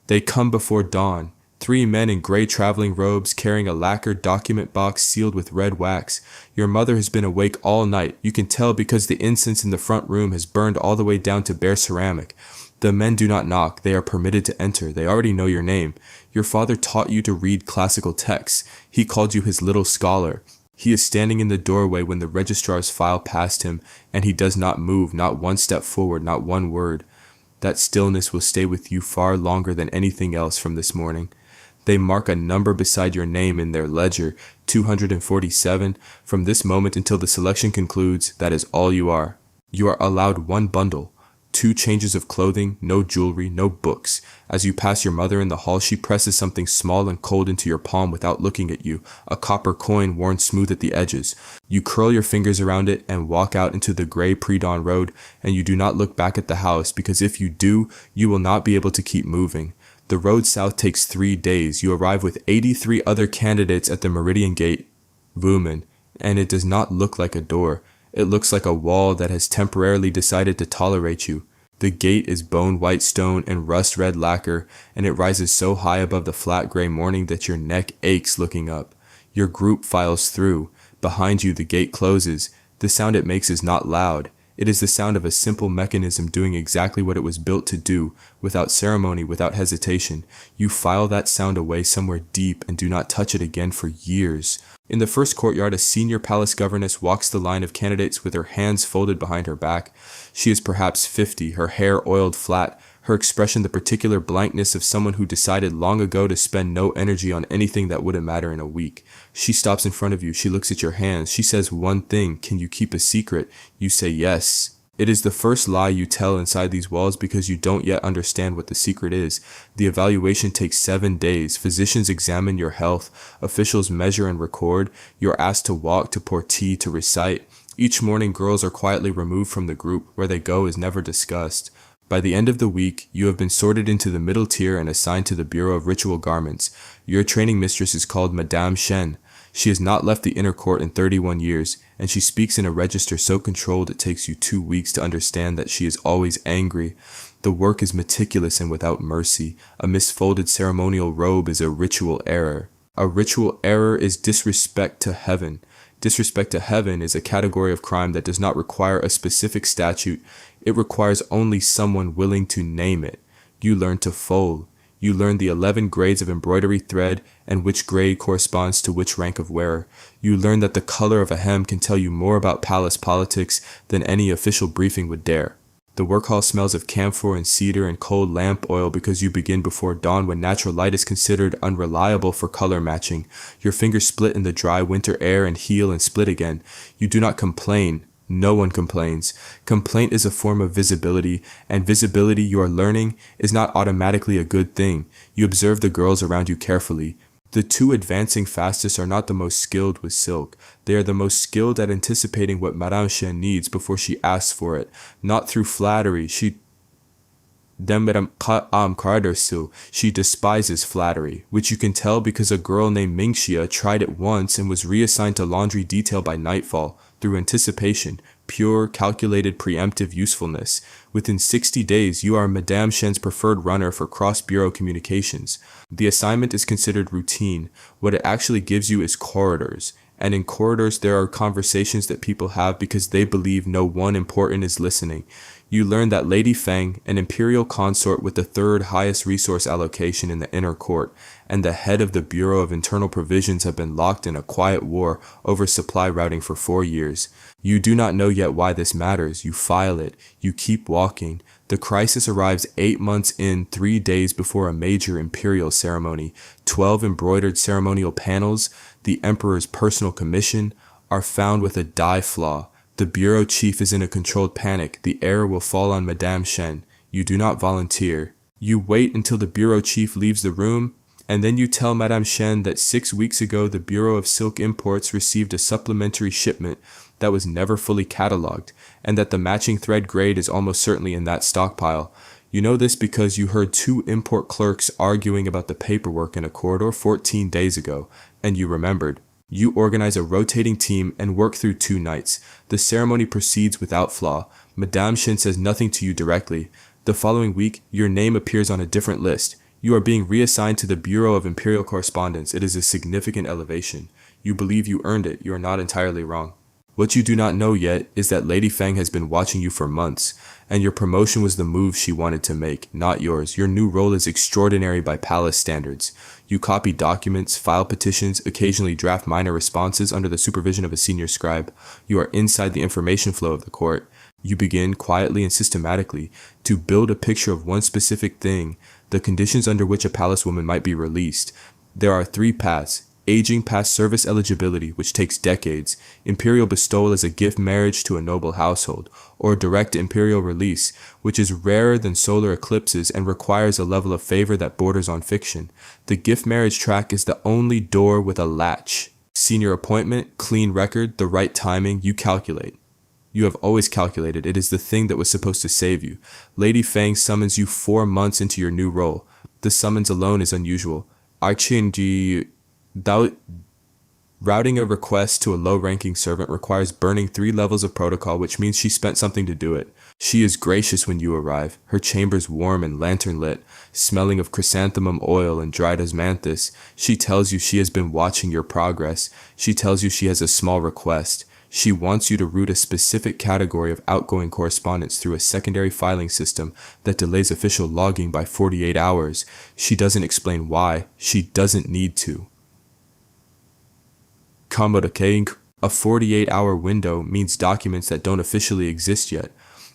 They come before dawn. 3 men in gray traveling robes carrying a lacquered document box sealed with red wax. Your mother has been awake all night. You can tell because the incense in the front room has burned all the way down to bare ceramic. The men do not knock. They are permitted to enter. They already know your name. Your father taught you to read classical texts. He called you his little scholar. He is standing in the doorway when the registrars file past him, and he does not move, not one step forward, not one word. That stillness will stay with you far longer than anything else from this morning. They mark a number beside your name in their ledger, 247. From this moment until the selection concludes, that is all you are. You are allowed 1 bundle. 2 changes of clothing, no jewelry, no books. As you pass your mother in the hall, she presses something small and cold into your palm without looking at you, a copper coin worn smooth at the edges. You curl your fingers around it and walk out into the gray pre-dawn road, and you do not look back at the house, because if you do, you will not be able to keep moving. The road south takes 3 days. You arrive with 83 other candidates at the Meridian Gate, Vuman, and it does not look like a door. It looks like a wall that has temporarily decided to tolerate you. The gate is bone white stone and rust red lacquer, and it rises so high above the flat gray morning that your neck aches looking up. Your group files through. Behind you the gate closes. The sound it makes is not loud. It is the sound of a simple mechanism doing exactly what it was built to do, without ceremony, without hesitation. You file that sound away somewhere deep and do not touch it again for years. In the first courtyard, a senior palace governess walks the line of candidates with her hands folded behind her back. She is perhaps 50, her hair oiled flat, her expression the particular blankness of someone who decided long ago to spend no energy on anything that wouldn't matter in a week. She stops in front of you. She looks at your hands. She says one thing. Can you keep a secret? You say yes. It is the first lie you tell inside these walls because you don't yet understand what the secret is. The evaluation takes 7 days. Physicians examine your health. Officials measure and record. You're asked to walk, to pour tea, to recite. Each morning, girls are quietly removed from the group. Where they go is never discussed. By the end of the week, you have been sorted into the middle tier and assigned to the Bureau of Ritual Garments. Your training mistress is called Madame Shen. She has not left the inner court in 31 years, and she speaks in a register so controlled it takes you 2 weeks to understand that she is always angry. The work is meticulous and without mercy. A misfolded ceremonial robe is a ritual error. A ritual error is disrespect to heaven. Disrespect to heaven is a category of crime that does not require a specific statute. It requires only someone willing to name it. You learn to fold. You learn the 11 grades of embroidery thread and which grade corresponds to which rank of wearer. You learn that the color of a hem can tell you more about palace politics than any official briefing would dare. The work hall smells of camphor and cedar and cold lamp oil because you begin before dawn when natural light is considered unreliable for color matching. Your fingers split in the dry winter air and heal and split again. You do not complain. No one complains. Complaint is a form of visibility, and visibility, you are learning, is not automatically a good thing. You observe the girls around you carefully. The 2 advancing fastest are not the most skilled with silk. They are the most skilled at anticipating what Madame Shen needs before she asks for it. Not through flattery. She despises flattery, which you can tell because a girl named Mingxia tried it once and was reassigned to laundry detail by nightfall. Through anticipation, pure, calculated, preemptive usefulness. Within 60 days, you are Madame Shen's preferred runner for cross-bureau communications. The assignment is considered routine. What it actually gives you is corridors. And in corridors, there are conversations that people have because they believe no one important is listening. You learn that Lady Feng, an imperial consort with the 3rd highest resource allocation in the inner court, and the head of the Bureau of Internal Provisions have been locked in a quiet war over supply routing for 4 years. You do not know yet why this matters. You file it. You keep walking. The crisis arrives 8 months in, 3 days before a major imperial ceremony. 12 embroidered ceremonial panels, the emperor's personal commission, are found with a die flaw. The bureau chief is in a controlled panic. The error will fall on Madame Shen. You do not volunteer. You wait until the bureau chief leaves the room, and then you tell Madame Shen that 6 weeks ago the Bureau of Silk Imports received a supplementary shipment that was never fully catalogued, and that the matching thread grade is almost certainly in that stockpile. You know this because you heard 2 import clerks arguing about the paperwork in a corridor 14 days ago, and you remembered. You organize a rotating team and work through 2 nights. The ceremony proceeds without flaw. Madame Shen says nothing to you directly. The following week, your name appears on a different list. You are being reassigned to the Bureau of Imperial Correspondence. It is a significant elevation. You believe you earned it. You are not entirely wrong. What you do not know yet is that Lady Fang has been watching you for months, and your promotion was the move she wanted to make, not yours. Your new role is extraordinary by palace standards. You copy documents, file petitions, occasionally draft minor responses under the supervision of a senior scribe. You are inside the information flow of the court. You begin, quietly and systematically, to build a picture of one specific thing, the conditions under which a palace woman might be released. There are 3 paths: aging past service eligibility, which takes decades, imperial bestowal as a gift marriage to a noble household, or direct imperial release, which is rarer than solar eclipses and requires a level of favor that borders on fiction. The gift marriage track is the only door with a latch. Senior appointment, clean record, the right timing, you calculate. You have always calculated. It is the thing that was supposed to save you. Lady Fang summons you 4 months into your new role. The summons alone is unusual. Routing a request to a low-ranking servant requires burning 3 levels of protocol, which means she spent something to do it. She is gracious when you arrive, her chambers warm and lantern-lit, smelling of chrysanthemum oil and dried osmanthus. She tells you she has been watching your progress. She tells you she has a small request. She wants you to route a specific category of outgoing correspondence through a secondary filing system that delays official logging by 48 hours. She doesn't explain why. She doesn't need to. A 48-hour window means documents that don't officially exist yet.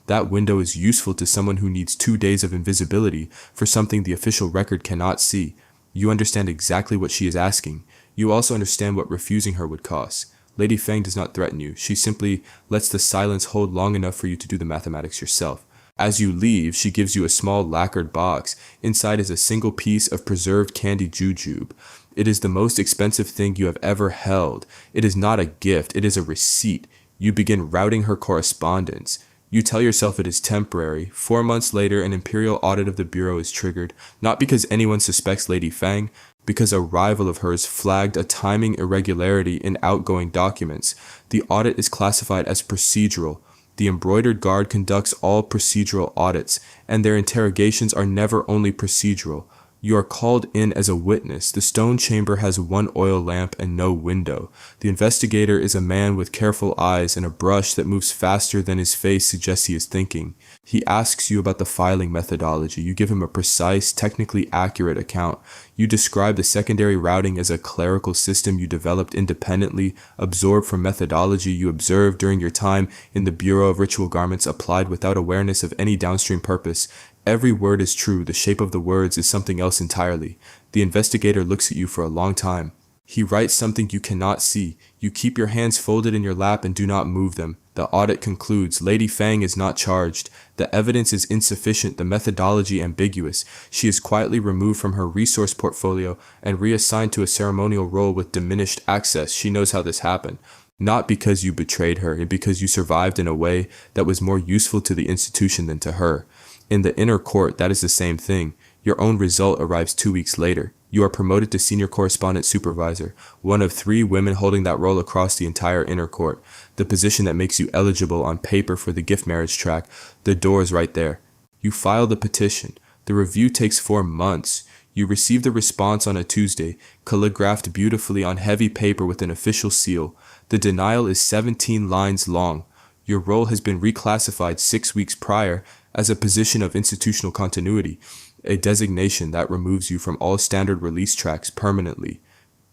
That window is useful to someone who needs 2 days of invisibility for something the official record cannot see. You understand exactly what she is asking. You also understand what refusing her would cost. Lady Fang does not threaten you. She simply lets the silence hold long enough for you to do the mathematics yourself. As you leave, she gives you a small lacquered box. Inside is a single piece of preserved candy jujube. It is the most expensive thing you have ever held. It is not a gift, it is a receipt. You begin routing her correspondence. You tell yourself it is temporary. 4 months later, an imperial audit of the bureau is triggered, not because anyone suspects Lady Fang, because a rival of hers flagged a timing irregularity in outgoing documents. The audit is classified as procedural. The embroidered guard conducts all procedural audits, and their interrogations are never only procedural. You are called in as a witness. The stone chamber has 1 oil lamp and no window. The investigator is a man with careful eyes and a brush that moves faster than his face suggests he is thinking. He asks you about the filing methodology. You give him a precise, technically accurate account. You describe the secondary routing as a clerical system you developed independently, absorbed from methodology you observed during your time in the Bureau of Ritual Garments, applied without awareness of any downstream purpose. Every word is true. The shape of the words is something else entirely. The investigator looks at you for a long time. He writes something you cannot see. You keep your hands folded in your lap and do not move them. The audit concludes. Lady Fang is not charged. The evidence is insufficient, the methodology ambiguous. She is quietly removed from her resource portfolio and reassigned to a ceremonial role with diminished access. She knows how this happened. Not because you betrayed her, and because you survived in a way that was more useful to the institution than to her. In the inner court, that is the same thing. Your own result arrives 2 weeks later. You are promoted to senior correspondence supervisor, one of 3 women holding that role across the entire inner court. The position that makes you eligible on paper for the gift marriage track. The door is right there. You file the petition. The review takes 4 months. You receive the response on a Tuesday, calligraphed beautifully on heavy paper with an official seal. The denial is 17 lines long. Your role has been reclassified 6 weeks prior as a position of institutional continuity, a designation that removes you from all standard release tracks permanently.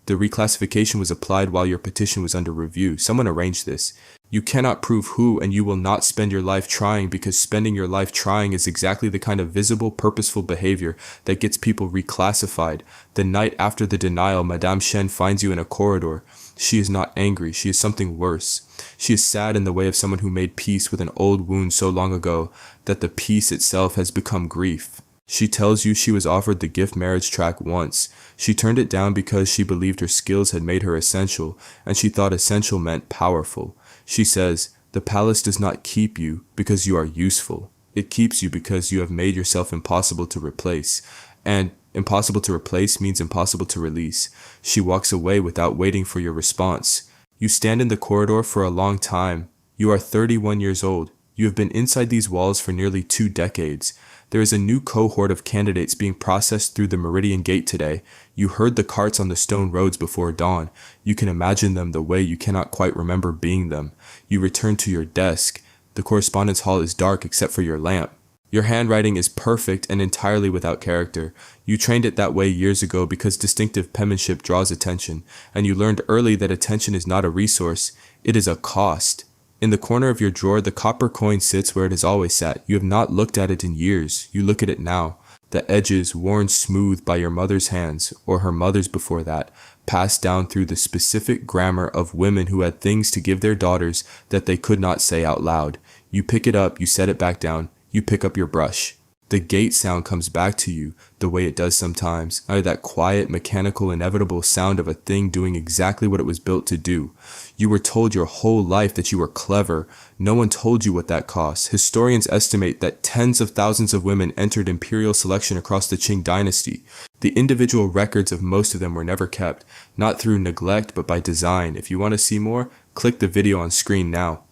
The reclassification was applied while your petition was under review. Someone arranged this. You cannot prove who, and you will not spend your life trying, because spending your life trying is exactly the kind of visible, purposeful behavior that gets people reclassified. The night after the denial, Madame Shen finds you in a corridor. She is not angry. She is something worse. She is sad in the way of someone who made peace with an old wound so long ago that the peace itself has become grief. She tells you she was offered the gift marriage track once. She turned it down because she believed her skills had made her essential, and she thought essential meant powerful. She says, the palace does not keep you because you are useful. It keeps you because you have made yourself impossible to replace. And impossible to replace means impossible to release. She walks away without waiting for your response. You stand in the corridor for a long time. You are 31 years old. You have been inside these walls for nearly 2 decades. There is a new cohort of candidates being processed through the Meridian Gate today. You heard the carts on the stone roads before dawn. You can imagine them the way you cannot quite remember being them. You return to your desk. The correspondence hall is dark except for your lamp. Your handwriting is perfect and entirely without character. You trained it that way years ago because distinctive penmanship draws attention, and you learned early that attention is not a resource, it is a cost. In the corner of your drawer, the copper coin sits where it has always sat. You have not looked at it in years. You look at it now. The edges, worn smooth by your mother's hands, or her mother's before that, passed down through the specific grammar of women who had things to give their daughters that they could not say out loud. You pick it up, you set it back down. You pick up your brush. The gate sound comes back to you the way it does sometimes, either that quiet, mechanical, inevitable sound of a thing doing exactly what it was built to do. You were told your whole life that you were clever. No one told you what that cost. Historians estimate that tens of thousands of women entered imperial selection across the Qing dynasty. The individual records of most of them were never kept, not through neglect but by design. If you want to see more, click the video on screen now.